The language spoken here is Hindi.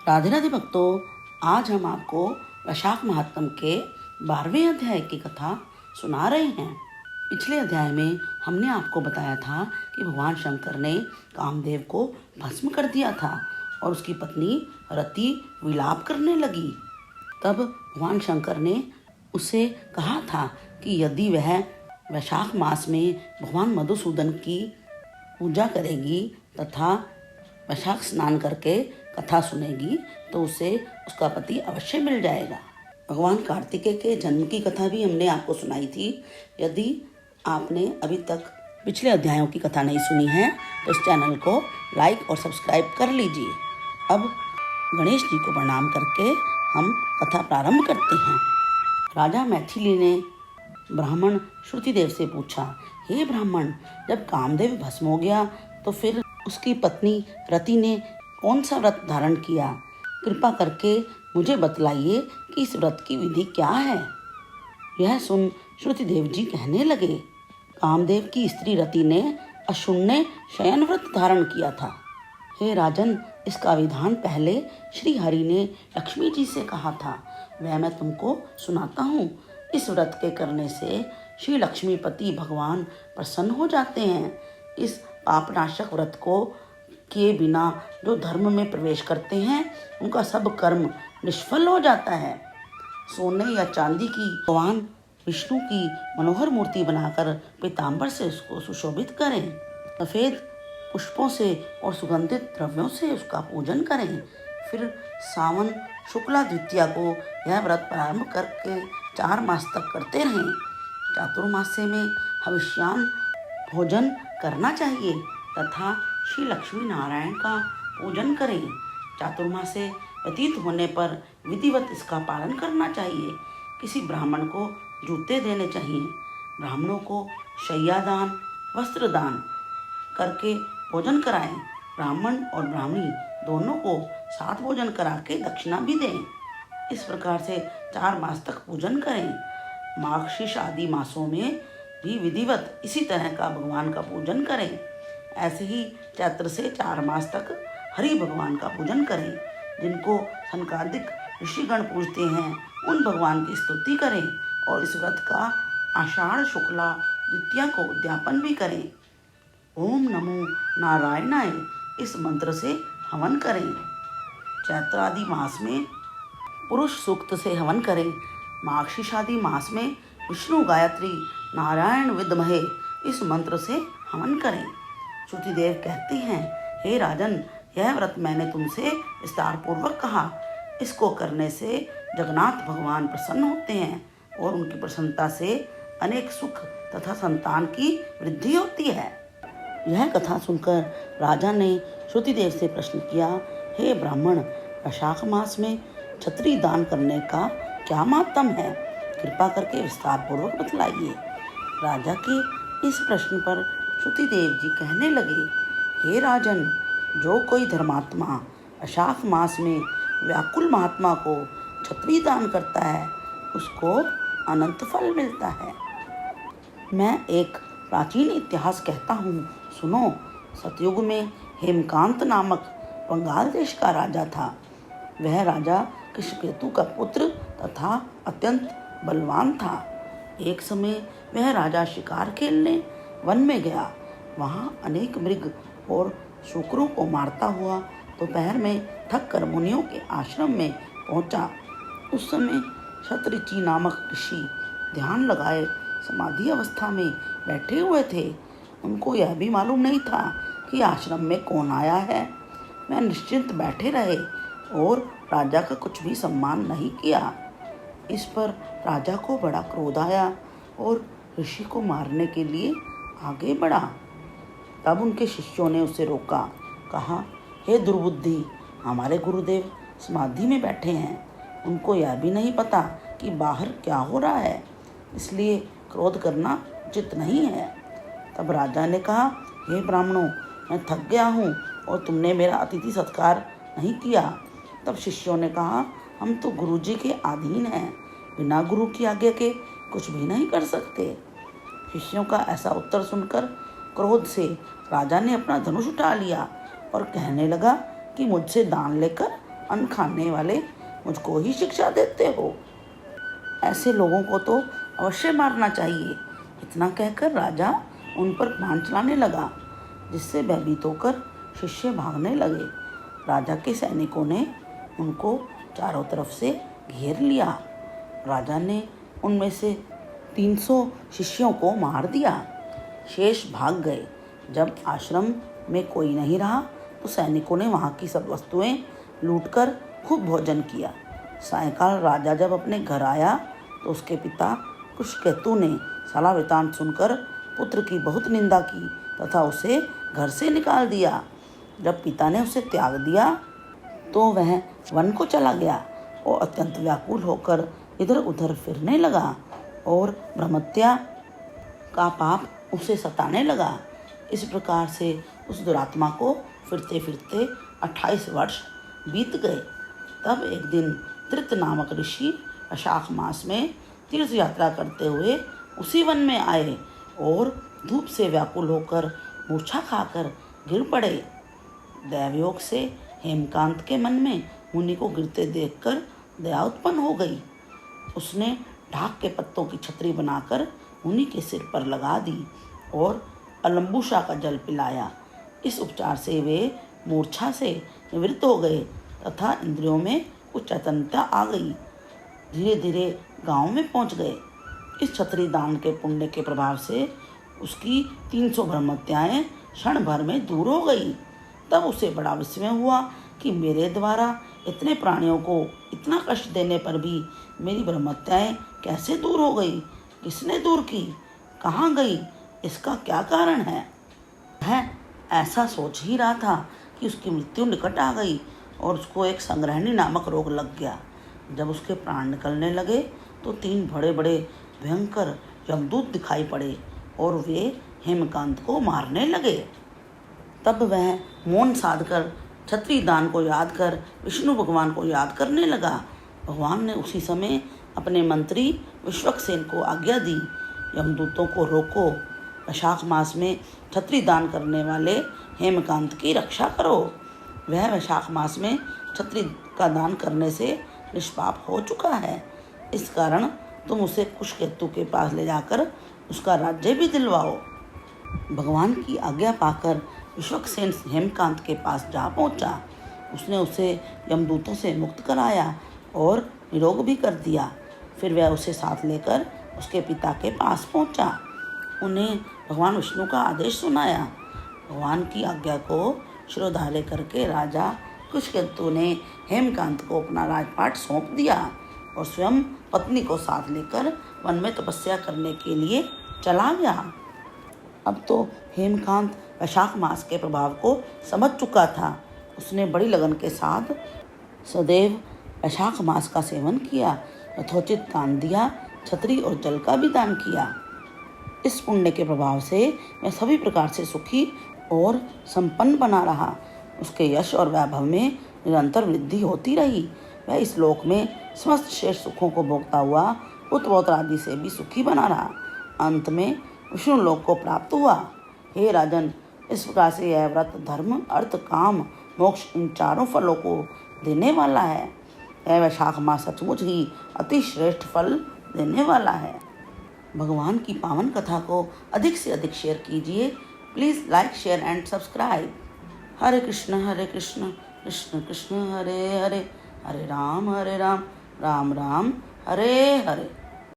राधे राधे भक्तों, आज हम आपको वैशाख महात्म के 12वें अध्याय की कथा सुना रहे हैं। पिछले अध्याय में हमने आपको बताया था कि भगवान शंकर ने कामदेव को भस्म कर दिया था और उसकी पत्नी रति विलाप करने लगी। तब भगवान शंकर ने उससे कहा था कि यदि वह वैशाख मास में भगवान मधुसूदन की पूजा करेगी तथा वैशाख स्नान करके कथा सुनेगी तो उसे उसका पति अवश्य मिल जाएगा। भगवान कार्तिकेय के जन्म की कथा भी हमने आपको सुनाई थी। यदि आपने अभी तक पिछले अध्यायों की कथा नहीं सुनी है तो इस चैनल को लाइक और सब्सक्राइब कर लीजिए। अब गणेश जी को प्रणाम करके हम कथा प्रारंभ करते हैं। राजा मैथिली ने ब्राह्मण श्रुतिदेव से पूछा, हे ब्राह्मण, जब कामदेव भस्म हो गया तो फिर उसकी पत्नी रति ने कौन सा व्रत धारण किया? कृपा करके मुझे बतलाइए कि इस व्रत की विधि क्या है। यह सुन श्रुतिदेव जी कहने लगे, कामदेव की स्त्री रति ने अशुण्य शयन व्रत धारण किया था। हे राजन, इसका विधान पहले श्री हरि ने लक्ष्मी जी से कहा था, वह मैं तुमको सुनाता हूँ। इस व्रत के करने से श्री लक्ष्मीपति भगवान प्रसन्न हो जाते हैं। इस पापनाशक व्रत को किए बिना जो धर्म में प्रवेश करते हैं उनका सब कर्म निष्फल हो जाता है। सोने या चांदी की भगवान विष्णु की मनोहर मूर्ति बनाकर पीताम्बर से उसको सुशोभित करें। सफेद पुष्पों से और सुगंधित द्रव्यों से उसका पूजन करें। फिर सावन शुक्ला द्वितीया को यह व्रत प्रारंभ करके 4 मास तक करते रहें। चातुर्मास्य में हविष्यान भोजन करना चाहिए तथा श्री लक्ष्मी नारायण का पूजन करें। चातुर्मास्य व्यतीत होने पर विधिवत इसका पालन करना चाहिए। किसी ब्राह्मण को जूते देने चाहिए। ब्राह्मणों को शय्यादान, वस्त्रदान करके भोजन कराएं। ब्राह्मण और ब्राह्मणी दोनों को साथ भोजन करा के दक्षिणा भी दें। इस प्रकार से 4 मास तक पूजन करें। मार्गशीर्ष आदि मासों में भी विधिवत इसी तरह का भगवान का पूजन करें। ऐसे ही चैत्र से 4 मास तक हरि भगवान का पूजन करें। जिनको सनकादिक ऋषिगण पूजते हैं उन भगवान की स्तुति करें और इस व्रत का आषाढ़ शुक्ला द्वितीया को उद्यापन भी करें। ओम नमो नारायणाय इस मंत्र से हवन करें। चैत्र आदि मास में पुरुष सूक्त से हवन करें। मार्गशीर्ष आदि मास में विष्णु गायत्री नारायण विद्महे इस मंत्र से हवन करें। श्रुतिदेव कहते हैं, हे राजन, यह व्रत मैंने तुमसे विस्तार पूर्वक कहा। इसको करने से जगन्नाथ भगवान प्रसन्न होते हैं और उनकी प्रसन्नता से अनेक सुख तथा संतान की वृद्धि होती है। यह कथा सुनकर राजा ने श्रुतिदेव से प्रश्न किया, हे ब्राह्मण, वैशाख मास में छत्री दान करने का क्या मातम है? कृपा करके विस्तार पूर्वक बतलाइए। राजा के इस प्रश्न पर श्रुतिदेव जी कहने लगे, हे राजन, जो कोई धर्मात्मा वैशाख मास में व्याकुल महात्मा को छत्री दान करता है उसको अनंत फल मिलता है। मैं एक प्राचीन इतिहास कहता हूँ, सुनो। सतयुग में हेमकांत नामक बंगाल देश का राजा था। वह राजा कृष्णकेतु का पुत्र तथा अत्यंत बलवान था। एक समय वह राजा शिकार खेलने वन में गया। वहाँ अनेक मृग और शूकरों को मारता हुआ दोपहर में थक कर मुनियों के आश्रम में पहुँचा। उस समय शतऋषि नामक ऋषि ध्यान लगाए समाधि अवस्था में बैठे हुए थे। उनको यह भी मालूम नहीं था कि आश्रम में कौन आया है। वह निश्चिंत बैठे रहे और राजा का कुछ भी सम्मान नहीं किया। इस पर राजा को बड़ा क्रोध आया और ऋषि को मारने के लिए आगे बढ़ा। तब उनके शिष्यों ने उसे रोका, कहा, हे दुर्बुद्धि, हमारे गुरुदेव समाधि में बैठे हैं। उनको यह भी नहीं पता कि बाहर क्या हो रहा है, इसलिए क्रोध करना उचित नहीं है। तब राजा ने कहा, हे ब्राह्मणों, मैं थक गया हूँ और तुमने मेरा अतिथि सत्कार नहीं किया। तब शिष्यों ने कहा, हम तो गुरु जी के अधीन हैं, बिना गुरु की आज्ञा के कुछ भी नहीं कर सकते। शिष्यों का ऐसा उत्तर सुनकर क्रोध से राजा ने अपना धनुष उठा लिया और कहने लगा कि मुझसे दान लेकर अन्न खाने वाले मुझको ही शिक्षा देते हो। ऐसे लोगों को तो अवश्य मारना चाहिए। इतना कहकर राजा उन पर बाण चलाने लगा, जिससे भयभीत होकर शिष्य भागने लगे। राजा के सैनिकों ने उनको चारों तरफ से घेर लिया। राजा ने उनमें से 300 शिष्यों को मार दिया। शेष भाग गए। जब आश्रम में कोई नहीं रहा तो सैनिकों ने वहाँ की सब वस्तुएं लूटकर खूब भोजन किया। सायंकाल राजा जब अपने घर आया तो उसके पिता कुशकेतु ने सारा वृतांत सुनकर पुत्र की बहुत निंदा की तथा उसे घर से निकाल दिया। जब पिता ने उसे त्याग दिया तो वह वन को चला गया और अत्यंत व्याकुल होकर इधर उधर फिरने लगा और ब्रह्मत्या का पाप उसे सताने लगा। इस प्रकार से उस दुरात्मा को फिरते फिरते 28 वर्ष बीत गए। तब एक दिन त्रित नामक ऋषि वैशाख मास में तीर्थ यात्रा करते हुए उसी वन में आए और धूप से व्याकुल होकर मूर्छा खाकर गिर पड़े। दैवयोग से हेमकांत के मन में मुनि को गिरते देखकर दया उत्पन्न हो गई। उसने ढाक के पत्तों की छतरी बनाकर मुनि के सिर पर लगा दी और अलम्बुशा का जल पिलाया। इस उपचार से वे मूर्छा से निवृत्त हो गए तथा इंद्रियों में कुछ चैतन्यता आ गई। धीरे धीरे गांव में पहुंच गए। इस छतरी दान के पुण्य के प्रभाव से उसकी 300 ब्रह्मत्याएं क्षण भर में दूर हो गई। तब उसे बड़ा विस्मय हुआ कि मेरे द्वारा इतने प्राणियों को इतना कष्ट देने पर भी मेरी ब्रह्मत्याएं कैसे दूर हो गई? किसने दूर की? कहाँ गई? इसका क्या कारण है? वह ऐसा सोच ही रहा था कि उसकी मृत्यु निकट आ गई और उसको एक संग्रहणी नामक रोग लग गया। जब उसके प्राण निकलने लगे तो 3 बड़े बड़े भयंकर यमदूत दिखाई पड़े और वे हेमकांत को मारने लगे। तब वह मौन साधकर छत्री दान को याद कर विष्णु भगवान को याद करने लगा। भगवान ने उसी समय अपने मंत्री विश्वक्सेन को आज्ञा दी, यमदूतों को रोको, वैशाख मास में छत्री दान करने वाले हेमकांत की रक्षा करो। वह वैशाख मास में छत्री का दान करने से निष्पाप हो चुका है। इस कारण तुम उसे कुशकेतु के पास ले जाकर उसका राज्य भी दिलवाओ। भगवान की आज्ञा पाकर विश्वक्सेन हेमकांत के पास जा पहुंचा। उसने उसे यमदूतों से मुक्त कराया और निरोग भी कर दिया। फिर वह उसे साथ लेकर उसके पिता के पास पहुंचा। उन्हें भगवान विष्णु का आदेश सुनाया। भगवान की आज्ञा को शिरोधार्य करके राजा कुशकेतु ने हेमकांत को अपना राजपाट सौंप दिया और स्वयं पत्नी को साथ लेकर वन में तपस्या करने के लिए चला गया। अब तो हेमकांत वैशाख मास के प्रभाव को समझ चुका था। उसने बड़ी लगन के साथ सदैव वैशाख मास का सेवन किया, यथोचित दान दिया, छतरी और जल का भी दान किया। इस पुण्य के प्रभाव से वह सभी प्रकार से सुखी और संपन्न बना रहा। उसके यश और वैभव में निरंतर वृद्धि होती रही। वह इस लोक में समस्त शेष सुखों को भोगता हुआ पुत्र पौत्र आदि से भी सुखी बना रहा। अंत में विष्णु लोक को प्राप्त हुआ। हे राजन, इस प्रकार से यह व्रत धर्म, अर्थ, काम, मोक्ष इन चारों फलों को देने वाला है। यह वैशाख मास सचमुच ही अति श्रेष्ठ फल देने वाला है। भगवान की पावन कथा को अधिक से अधिक शेयर कीजिए। Please like, share and subscribe. Hare Krishna Krishna Krishna Hare Hare, Hare Ram Ram Ram Hare Hare.